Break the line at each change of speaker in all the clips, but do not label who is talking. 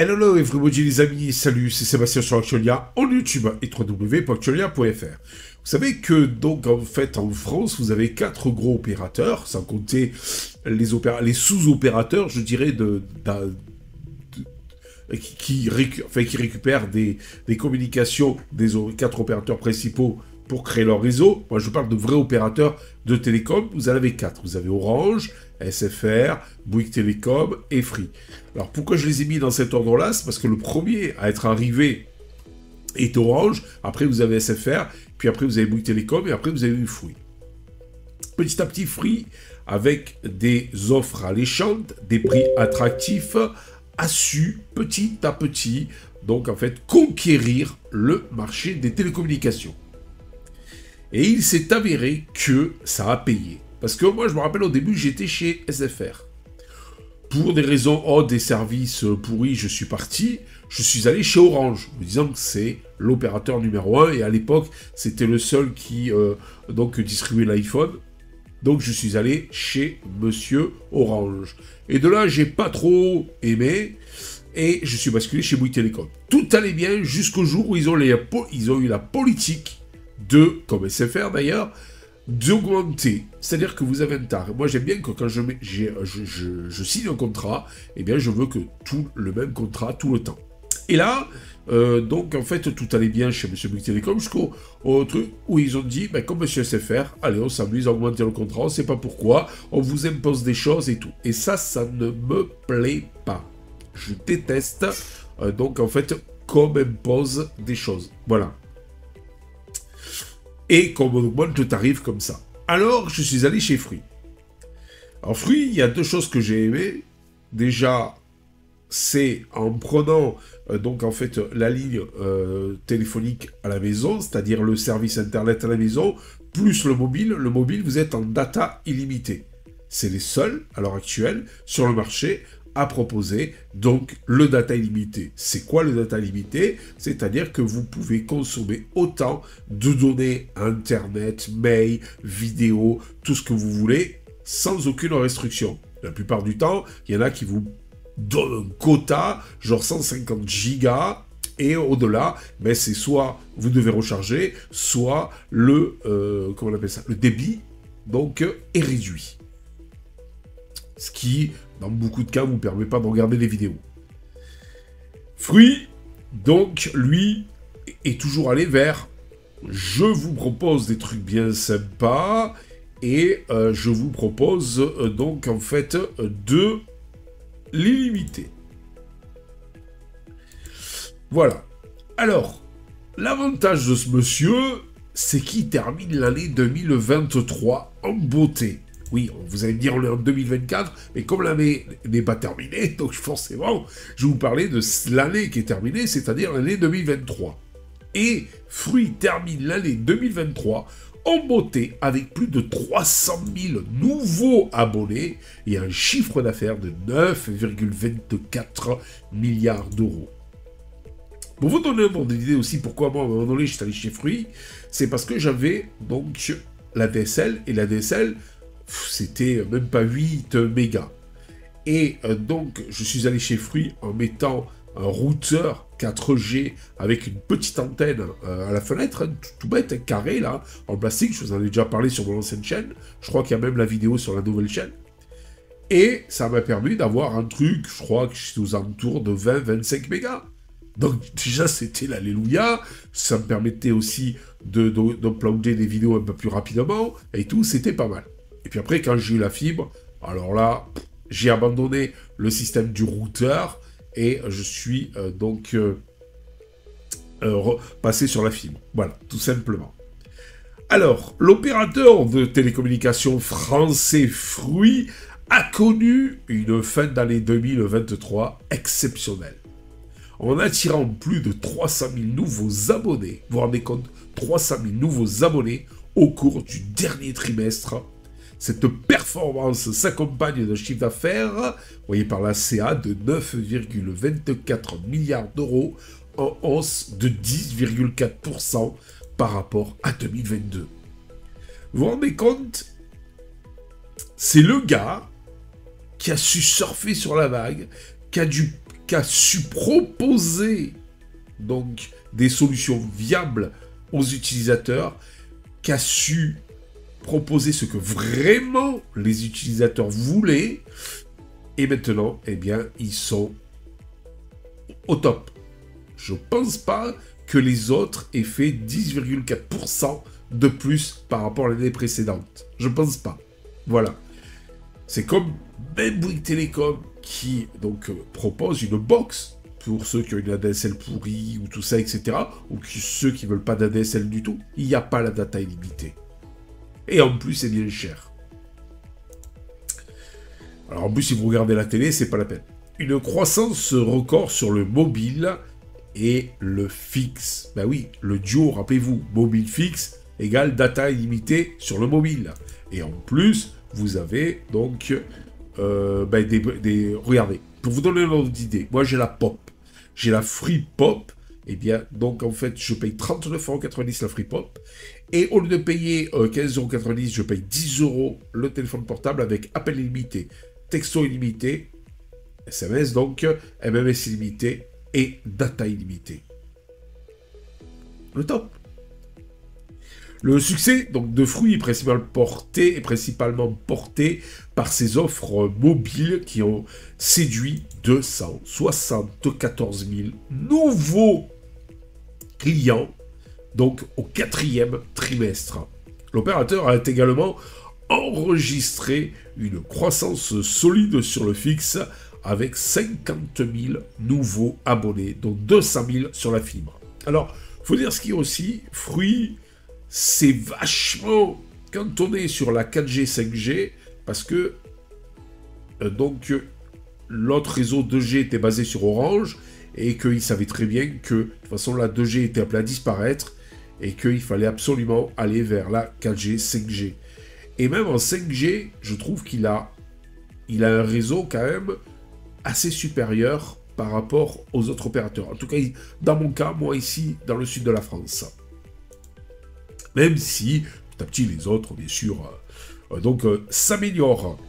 Hello everybody les amis, salut, c'est Sébastien sur Actualia, en YouTube et www.actualia.fr. Vous savez que donc en fait en France vous avez 4 gros opérateurs, sans compter les sous-opérateurs, je dirais, qui récupèrent des communications des 4 opérateurs principaux pour créer leur réseau. Moi je parle de vrais opérateurs de télécom, vous en avez 4. Vous avez Orange, SFR, Bouygues Télécom et Free. Alors pourquoi je les ai mis dans cet ordre-là? C'est parce que le premier à être arrivé est Orange, après vous avez SFR, puis après vous avez Bouygues Télécom et après vous avez eu Free. Petit à petit, Free, avec des offres alléchantes, des prix attractifs, a su petit à petit, donc en fait, conquérir le marché des télécommunications. Et il s'est avéré que ça a payé. Parce que moi, je me rappelle, au début, j'étais chez SFR. Pour des raisons, des services pourris, je suis parti. Je suis allé chez Orange, me disant que c'est l'opérateur numéro 1. Et à l'époque, c'était le seul qui distribuait l'iPhone. Donc, je suis allé chez Monsieur Orange. Et de là, j'ai pas trop aimé. Et je suis basculé chez Bouygues Télécom. Tout allait bien jusqu'au jour où ils ont eu la politique comme SFR d'ailleurs, d'augmenter. C'est-à-dire que vous avez un tarif. Moi, j'aime bien que quand je signe un contrat, eh bien, je veux que le même contrat tout le temps. Et là, donc, en fait, tout allait bien chez M. Bouygues Télécom jusqu'au truc où ils ont dit, comme M. SFR, allez, on s'amuse à augmenter le contrat, on ne sait pas pourquoi, on vous impose des choses et tout. Et ça ne me plaît pas. Je déteste, donc, en fait, qu'on m'impose des choses. Voilà. Et qu'on augmente le tarif comme ça. Alors, je suis allé chez Free. Alors, Free, il y a 2 choses que j'ai aimées. Déjà, c'est en prenant, donc en fait, la ligne téléphonique à la maison, c'est-à-dire le service Internet à la maison, plus le mobile. Le mobile, vous êtes en data illimité. C'est les seuls, à l'heure actuelle, sur le marché, à proposer donc le data illimité. C'est quoi le data illimité? C'est-à-dire que vous pouvez consommer autant de données internet, mail, vidéo, tout ce que vous voulez, sans aucune restriction. La plupart du temps, il y en a qui vous donnent un quota, genre 150 gigas, et au-delà, c'est soit vous devez recharger, soit le débit donc est réduit. Ce qui, dans beaucoup de cas, ne vous permet pas de regarder des vidéos. Free, donc, lui, est toujours allé vers « Je vous propose des trucs bien sympas et je vous propose donc, en fait, de l'illimité. » Voilà. Alors, l'avantage de ce monsieur, c'est qu'il termine l'année 2023 en beauté. Oui, vous allez me dire, on est en 2024, mais comme l'année n'est pas terminée, donc forcément, je vais vous parler de l'année qui est terminée, c'est-à-dire l'année 2023. Et Free termine l'année 2023 en beauté avec plus de 300 000 nouveaux abonnés et un chiffre d'affaires de 9,24 milliards d'euros. Pour vous donner un ordre d'idée aussi pourquoi moi, à un moment donné, je suis allé chez Free, c'est parce que j'avais donc la DSL, et la DSL, c'était même pas 8 mégas. Et donc, je suis allé chez Free en mettant un routeur 4G avec une petite antenne à la fenêtre, tout bête, carré, là, en plastique. Je vous en ai déjà parlé sur mon ancienne chaîne. Je crois qu'il y a même la vidéo sur la nouvelle chaîne. Et ça m'a permis d'avoir un truc, je crois que j'étais aux alentours de 20-25 mégas. Donc déjà, c'était l'alléluia. Ça me permettait aussi d'uploader des vidéos un peu plus rapidement. Et tout, c'était pas mal. Et puis après, quand j'ai eu la fibre, alors là, j'ai abandonné le système du routeur et je suis passé sur la fibre. Voilà, tout simplement. Alors, l'opérateur de télécommunications français Free a connu une fin d'année 2023 exceptionnelle. En attirant plus de 300 000 nouveaux abonnés, vous vous rendez compte, 300 000 nouveaux abonnés au cours du dernier trimestre. Cette performance s'accompagne d'un chiffre d'affaires, vous voyez par la CA, de 9,24 milliards d'euros, en hausse de 10,4% par rapport à 2022. Vous vous rendez compte? C'est le gars qui a su surfer sur la vague, qui qui a su proposer donc des solutions viables aux utilisateurs, qui a su proposer ce que vraiment les utilisateurs voulaient, et maintenant, eh bien, ils sont au top. Je pense pas que les autres aient fait 10,4% de plus par rapport à l'année précédente. Je pense pas. Voilà. C'est comme même Bouygues Télécom qui donc propose une box pour ceux qui ont une ADSL pourrie ou tout ça, etc. Ou ceux qui veulent pas d'ADSL du tout. Il n'y a pas la data illimitée. Et en plus, c'est bien cher. Alors en plus, si vous regardez la télé, c'est pas la peine. Une croissance record sur le mobile et le fixe. Ben oui, le duo, rappelez-vous, mobile fixe égale data illimitée sur le mobile. Et en plus, vous avez donc regardez, pour vous donner un ordre d'idée, moi j'ai la pop, j'ai la free pop. Eh bien, donc en fait, je paye 39,90€ la free pop. Et au lieu de payer 15,90€, je paye 10€ le téléphone portable avec appel illimité, texto illimité, SMS donc, MMS illimité et data illimité. Le top. Le succès donc, de Free est principalement porté par ces offres mobiles qui ont séduit 274 000 nouveaux clients, donc au 4e trimestre. L'opérateur a également enregistré une croissance solide sur le fixe avec 50 000 nouveaux abonnés, dont 200 000 sur la fibre. Alors, il faut dire ce qui est aussi, Free, c'est vachement cantonné sur la 4G, 5G, parce que l'autre réseau 2G était basé sur Orange, et qu'ils savaient très bien que, de toute façon, la 2G était appelée à disparaître, et qu'il fallait absolument aller vers la 4G, 5G. Et même en 5G, je trouve qu'il a un réseau quand même assez supérieur par rapport aux autres opérateurs. En tout cas, dans mon cas, moi ici, dans le sud de la France. Même si, petit à petit, les autres, bien sûr, s'améliorent.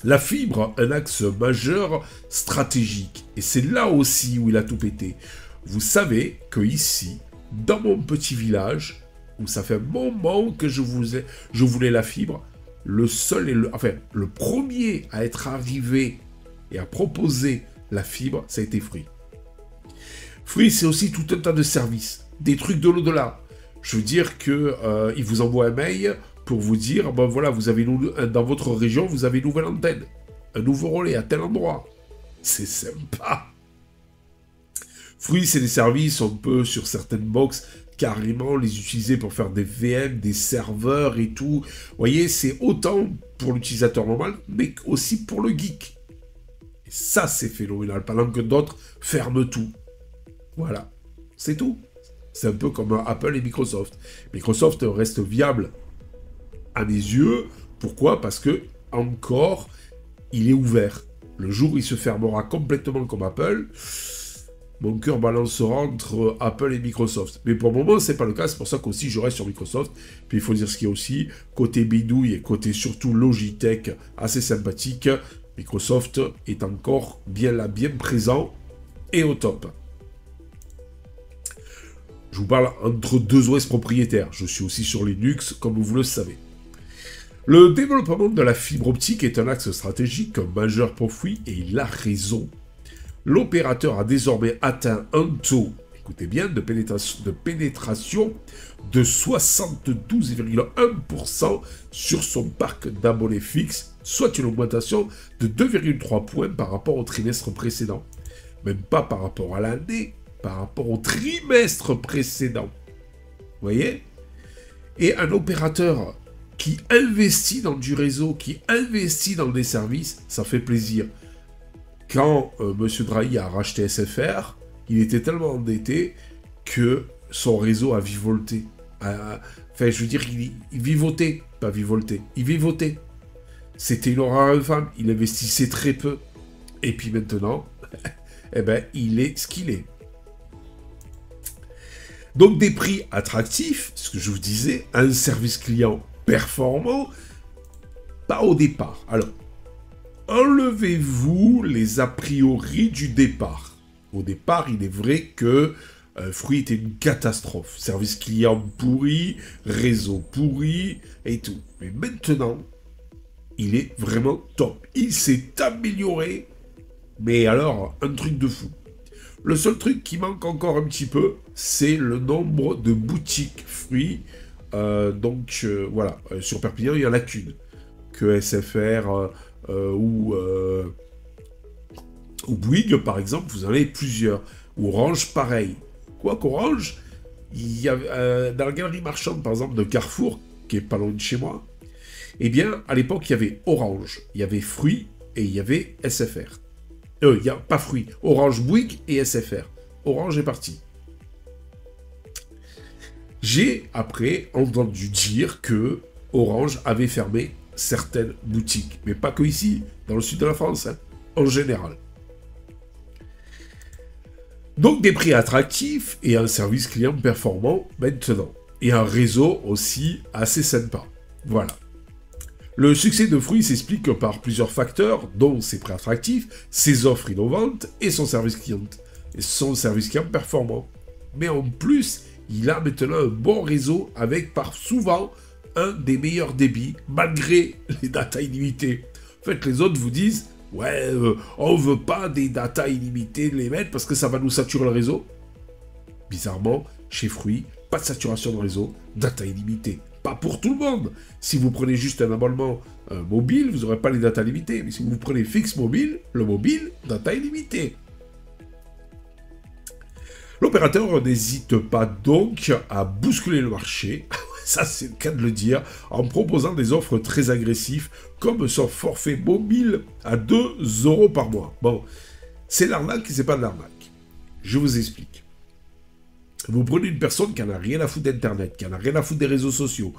La fibre, un axe majeur stratégique. Et c'est là aussi où il a tout pété. Vous savez que ici, dans mon petit village, où ça fait un moment que je voulais la fibre, le premier à être arrivé et à proposer la fibre, ça a été Free. Free, c'est aussi tout un tas de services, des trucs de l'au-delà. Je veux dire que il vous envoie un mail pour vous dire, bon voilà, vous avez dans votre région, vous avez une nouvelle antenne, un nouveau relais à tel endroit. C'est sympa. Free, c'est des services, on peut sur certaines box carrément les utiliser pour faire des VM, des serveurs et tout. Vous voyez, c'est autant pour l'utilisateur normal, mais aussi pour le geek. Et ça, c'est phénoménal, pendant que d'autres ferment tout. Voilà, c'est tout. C'est un peu comme Apple et Microsoft. Microsoft reste viable à mes yeux. Pourquoi ? Parce que, encore, il est ouvert. Le jour où il se fermera complètement comme Apple, mon cœur balancera entre Apple et Microsoft. Mais pour le moment, c'est pas le cas. C'est pour ça qu'aussi, je reste sur Microsoft. Puis il faut dire ce qu'il y a aussi. Côté bidouille et côté surtout Logitech, assez sympathique. Microsoft est encore bien là, bien présent et au top. Je vous parle entre deux OS propriétaires. Je suis aussi sur Linux, comme vous le savez. Le développement de la fibre optique est un axe stratégique majeur pour Free et il a raison. L'opérateur a désormais atteint un taux, écoutez bien, de pénétration de 72,1% sur son parc d'abonnés fixes, soit une augmentation de 2,3 points par rapport au trimestre précédent. Même pas par rapport à l'année, par rapport au trimestre précédent. Vous voyez ? Et un opérateur qui investit dans du réseau, qui investit dans des services, ça fait plaisir. Quand M. Drahi a racheté SFR, il était tellement endetté que son réseau a vivolté. Enfin, je veux dire, il vivotait, pas vivolté, il vivotait. C'était une horreur infâme, il investissait très peu. Et puis maintenant, eh ben, il est ce qu'il est. Donc des prix attractifs, ce que je vous disais, un service client performant, pas au départ. Alors, enlevez-vous les a priori du départ. Au départ, il est vrai que Free était une catastrophe. Service client pourri, réseau pourri et tout. Mais maintenant, il est vraiment top. Il s'est amélioré, mais alors, un truc de fou. Le seul truc qui manque encore un petit peu, c'est le nombre de boutiques Free. Voilà, sur Perpignan, il n'y en a qu'une. Que SFR ou Bouygues, par exemple, vous en avez plusieurs. Orange, pareil. Quoi qu'Orange, il y a, dans la galerie marchande, par exemple, de Carrefour, qui est pas loin de chez moi, eh bien, à l'époque, il y avait Orange, il y avait Free et il y avait SFR. Il n'y a pas Free, Orange, Bouygues et SFR. Orange est parti. J'ai, après, entendu dire que Orange avait fermé certaines boutiques, mais pas que ici, dans le sud de la France, hein, en général. Donc des prix attractifs et un service client performant maintenant. Et un réseau aussi assez sympa. Voilà. Le succès de Free s'explique par plusieurs facteurs, dont ses prix attractifs, ses offres innovantes et son service client performant. Mais en plus, il a maintenant un bon réseau avec par souvent un des meilleurs débits, malgré les datas illimitées. En fait, les autres vous disent « Ouais, on veut pas des datas illimitées de les mettre parce que ça va nous saturer le réseau. » Bizarrement, chez Free, pas de saturation de réseau, data illimitée. Pas pour tout le monde. Si vous prenez juste un abonnement mobile, vous n'aurez pas les datas limitées. Mais si vous prenez fixe mobile, le mobile, data illimitée. L'opérateur n'hésite pas donc à bousculer le marché, ça c'est le cas de le dire, en proposant des offres très agressives, comme son forfait mobile à 2 € par mois. Bon, c'est l'arnaque et c'est pas de l'arnaque. Je vous explique. Vous prenez une personne qui en a rien à foutre d'Internet, qui en a rien à foutre des réseaux sociaux,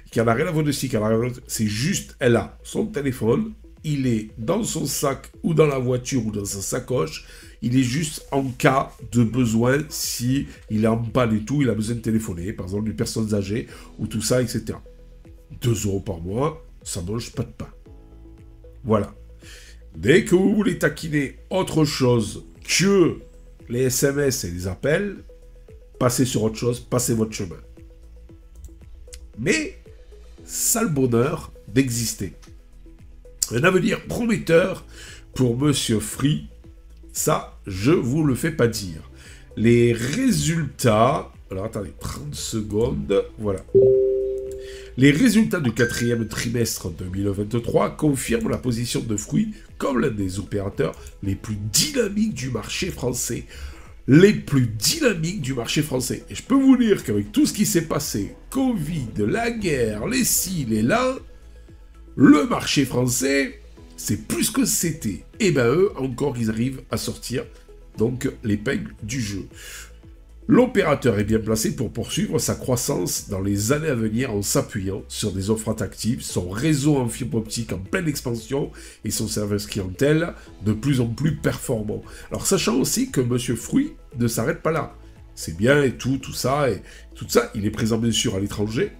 qui en a rien à foutre de ci, qui en a rien à foutre... C'est juste, elle a son téléphone, il est dans son sac ou dans la voiture ou dans sa sacoche, il est juste en cas de besoin, si il est en panne et tout, il a besoin de téléphoner, par exemple, des personnes âgées, ou tout ça, etc. 2 € par mois, ça mange pas de pain. Voilà. Dès que vous voulez taquiner autre chose que les SMS et les appels, passez sur autre chose, passez votre chemin. Mais, ça a le bonheur d'exister. Un avenir prometteur pour Monsieur Free, ça, je vous le fais pas dire. Les résultats... Alors, attendez, 30 secondes, voilà. Les résultats du 4e trimestre 2023 confirment la position de Free comme l'un des opérateurs les plus dynamiques du marché français. Et je peux vous dire qu'avec tout ce qui s'est passé, Covid, la guerre, les ci, les là, le marché français, c'est plus que c'était. Et ben eux, encore, ils arrivent à sortir donc l'épingle du jeu. L'opérateur est bien placé pour poursuivre sa croissance dans les années à venir en s'appuyant sur des offres attractives, son réseau en fibre optique en pleine expansion et son service clientèle de plus en plus performant. Alors sachant aussi que Monsieur Free ne s'arrête pas là. C'est bien et tout ça, il est présent bien sûr à l'étranger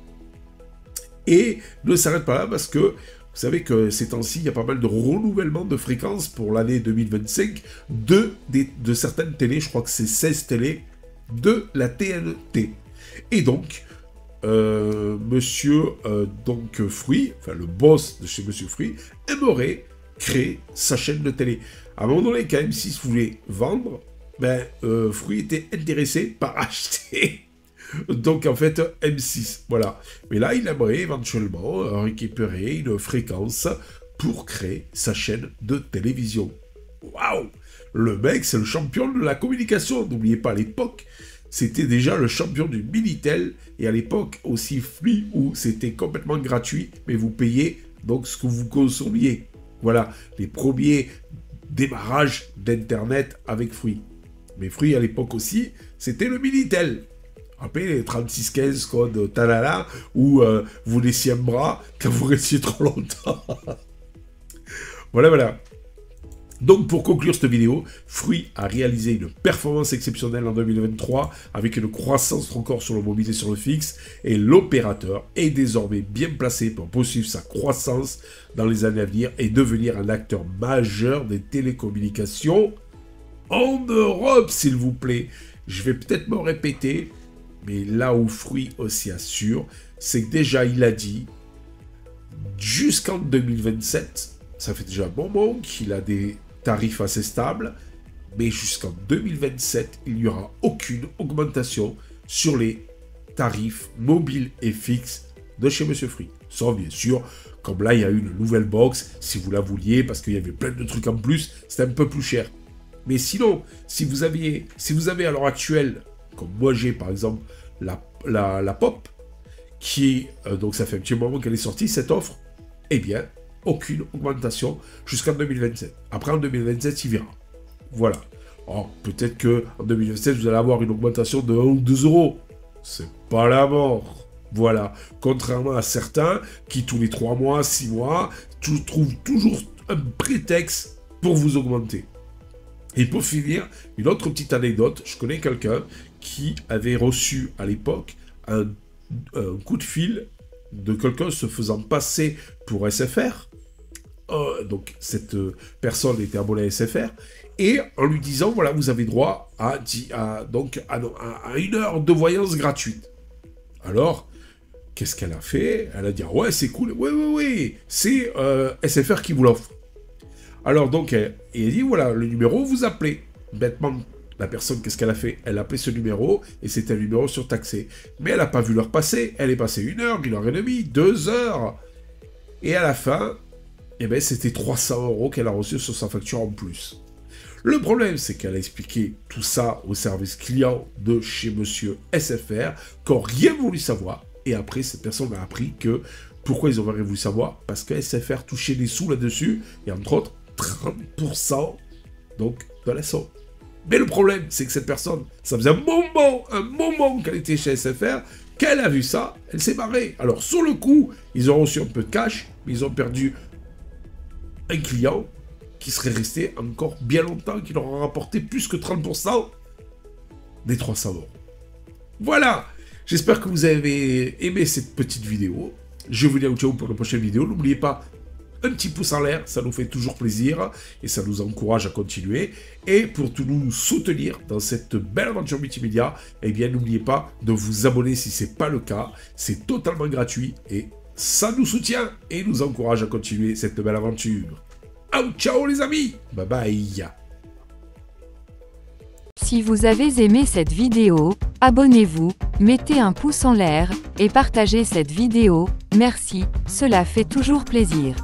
et ne s'arrête pas là parce que vous savez que ces temps-ci, il y a pas mal de renouvellement de fréquences pour l'année 2025 de certaines télés, je crois que c'est 16 télés, de la TNT. Et donc, Monsieur Free, enfin le boss de chez Monsieur Free, aimerait créer sa chaîne de télé. À un moment donné, quand M6 voulait vendre, Free était intéressé par acheter... Donc en fait, M6, voilà. Mais là, il aimerait éventuellement récupérer une fréquence pour créer sa chaîne de télévision. Waouh! Le mec, c'est le champion de la communication. N'oubliez pas, à l'époque, c'était déjà le champion du Minitel. Et à l'époque, aussi Free, où c'était complètement gratuit, mais vous payez donc ce que vous consommiez. Voilà, les premiers démarrages d'Internet avec Free. Mais Free, à l'époque aussi, c'était le Minitel. Rappelez les 3615 code talala où vous laissiez un bras quand vous restiez trop longtemps. Voilà. Donc pour conclure cette vidéo, Free a réalisé une performance exceptionnelle en 2023 avec une croissance record sur le mobile et sur le fixe et l'opérateur est désormais bien placé pour poursuivre sa croissance dans les années à venir et devenir un acteur majeur des télécommunications en Europe, s'il vous plaît. Je vais peut-être me répéter, mais là où Free aussi assure, c'est que déjà il a dit jusqu'en 2027, ça fait déjà un bon moment qu'il a des tarifs assez stables, mais jusqu'en 2027, il n'y aura aucune augmentation sur les tarifs mobiles et fixes de chez Monsieur Free. Sauf bien sûr, comme là il y a une nouvelle box, si vous la vouliez, parce qu'il y avait plein de trucs en plus, c'était un peu plus cher. Mais sinon, si vous avez à l'heure actuelle, comme moi j'ai par exemple la Pop, qui donc ça fait un petit moment qu'elle est sortie, cette offre, eh bien, aucune augmentation jusqu'en 2027. Après, en 2027, il verra. Voilà. Alors, peut-être qu'en 2027, vous allez avoir une augmentation de 1 ou 2 euros. C'est pas la mort. Voilà. Contrairement à certains qui, tous les 3 mois, 6 mois, trouvent toujours un prétexte pour vous augmenter. Et pour finir, une autre petite anecdote. Je connais quelqu'un qui avait reçu à l'époque un coup de fil de quelqu'un se faisant passer pour SFR. Donc cette personne était abonnée à SFR et en lui disant voilà vous avez droit à 1 heure de voyance gratuite. Alors qu'est-ce qu'elle a fait? Elle a dit ouais c'est cool, oui c'est SFR qui vous l'offre. Alors donc elle dit voilà le numéro vous appelez. Bêtement la personne qu'est-ce qu'elle a fait? Elle a appelé ce numéro et c'était un numéro surtaxé. Mais elle n'a pas vu l'heure passer. Elle est passée 1 heure, 1h30, 2 heures. Et à la fin, eh ben, c'était 300 € qu'elle a reçu sur sa facture en plus. Le problème, c'est qu'elle a expliqué tout ça au service client de chez Monsieur SFR, qui n'ont rien voulu savoir. Et après, cette personne a appris que pourquoi ils n'ont rien voulu savoir? Parce que SFR touchait des sous là-dessus, et entre autres, 30% donc, de la somme. Mais le problème, c'est que cette personne, ça faisait un moment qu'elle était chez SFR, qu'elle a vu ça, elle s'est barrée. Alors, sur le coup, ils ont reçu un peu de cash, mais ils ont perdu un client qui serait resté encore bien longtemps, qui leur a rapporté plus que 30% des 300 €. Voilà, j'espère que vous avez aimé cette petite vidéo. Je vous dis ciao pour la prochaine vidéo. N'oubliez pas, un petit pouce en l'air, ça nous fait toujours plaisir et ça nous encourage à continuer. Et pour tout nous soutenir dans cette belle aventure multimédia, eh bien n'oubliez pas de vous abonner si ce n'est pas le cas. C'est totalement gratuit et ça nous soutient et nous encourage à continuer cette belle aventure. Ciao les amis, bye bye.
Si vous avez aimé cette vidéo, abonnez-vous, mettez un pouce en l'air et partagez cette vidéo. Merci, cela fait toujours plaisir.